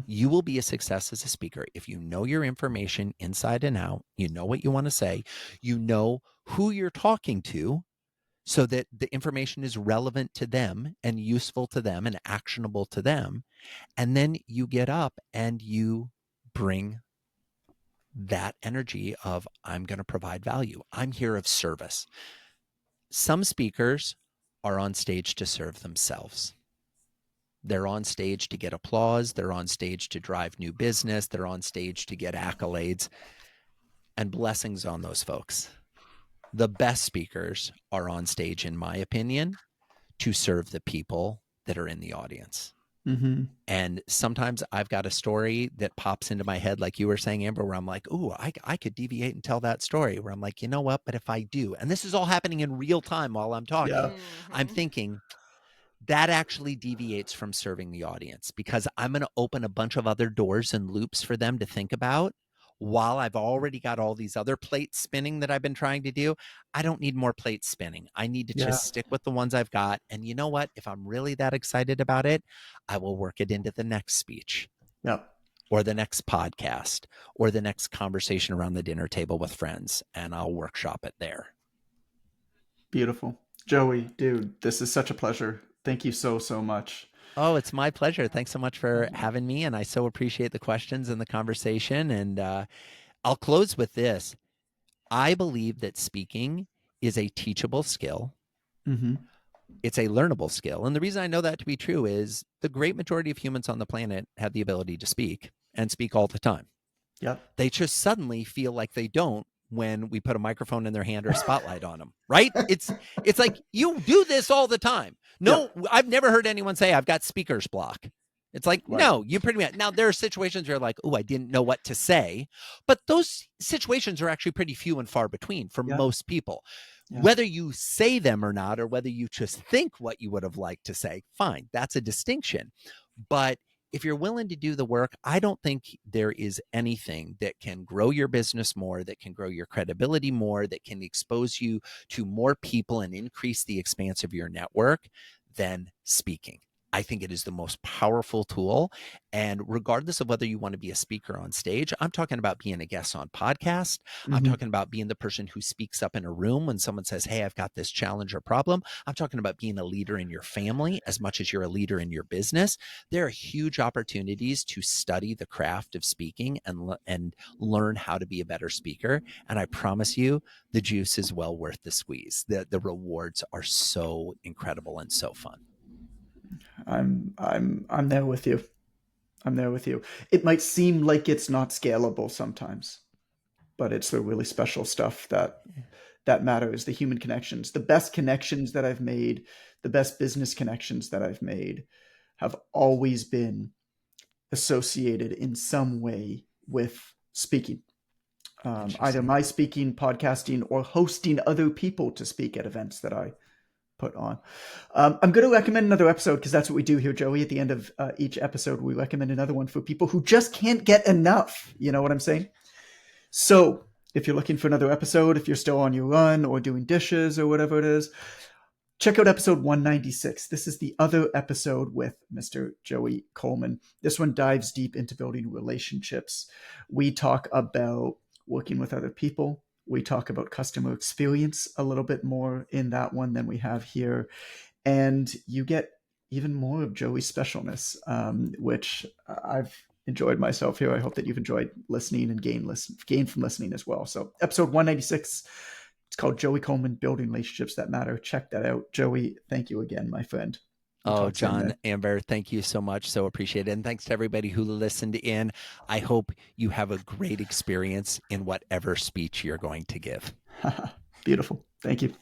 You will be a success as a speaker if you know your information inside and out, you know what you want to say, you know who you're talking to so that the information is relevant to them and useful to them and actionable to them. And then you get up and you bring that energy of, I'm going to provide value. I'm here of service. Some speakers are on stage to serve themselves. They're on stage to get applause. They're on stage to drive new business. They're on stage to get accolades, and blessings on those folks. The best speakers are on stage, in my opinion, to serve the people that are in the audience. And sometimes I've got a story that pops into my head, like you were saying, Amber, where I'm like, ooh, I could deviate and tell that story, where I'm like, you know what? But if I do, and this is all happening in real time while I'm talking, I'm thinking, that actually deviates from serving the audience, because I'm going to open a bunch of other doors and loops for them to think about while I've already got all these other plates spinning that I've been trying to do. I don't need more plates spinning. I need to just stick with the ones I've got. And you know what? If I'm really that excited about it, I will work it into the next speech. Or the next podcast, or the next conversation around the dinner table with friends, and I'll workshop it there. Beautiful. Joey, dude, this is such a pleasure. Thank you so much. Oh, it's my pleasure. Thanks so much for having me. And I so appreciate the questions and the conversation. And I'll close with this. I believe that speaking is a teachable skill. It's a learnable skill. And the reason I know that to be true is the great majority of humans on the planet have the ability to speak, and speak all the time. They just suddenly feel like they don't when we put a microphone in their hand or a spotlight on them, right? It's like, you do this all the time. No, I've never heard anyone say, I've got speaker's block. It's like, no, you pretty much. Now, there are situations where you're like, oh, I didn't know what to say. But those situations are actually pretty few and far between for most people. Whether you say them or not, or whether you just think what you would have liked to say, fine, that's a distinction. But if you're willing to do the work, I don't think there is anything that can grow your business more, that can grow your credibility more, that can expose you to more people and increase the expanse of your network than speaking. I think it is the most powerful tool. And regardless of whether you want to be a speaker on stage, I'm talking about being a guest on podcast. I'm talking about being the person who speaks up in a room when someone says, hey, I've got this challenge or problem. I'm talking about being a leader in your family as much as you're a leader in your business. There are huge opportunities to study the craft of speaking and learn how to be a better speaker. And I promise you, the juice is well worth the squeeze. The rewards are so incredible and so fun. I'm there with you. I'm there with you. It might seem like it's not scalable sometimes, but it's the really special stuff that matters, the human connections. The best connections that I've made, the best business connections that I've made have always been associated in some way with speaking. Either my speaking, podcasting, or hosting other people to speak at events that I put on. I'm going to recommend another episode, because that's what we do here, Joey. At the end of each episode, we recommend another one for people who just can't get enough. You know what I'm saying? So if you're looking for another episode, if you're still on your run or doing dishes or whatever it is, check out episode 196. This is the other episode with Mr. Joey Coleman. This one dives deep into building relationships. We talk about working with other people. We talk about customer experience a little bit more in that one than we have here. And you get even more of Joey's specialness, which I've enjoyed myself here. I hope that you've enjoyed listening and gained from listening as well. So episode 196, it's called Joey Coleman, Building Relationships That Matter. Check that out. Joey, thank you again, my friend. We'll Oh, talk soon, John, man. Amber, thank you so much. So appreciate it. And thanks to everybody who listened in. I hope you have a great experience in whatever speech you're going to give. Beautiful. Thank you.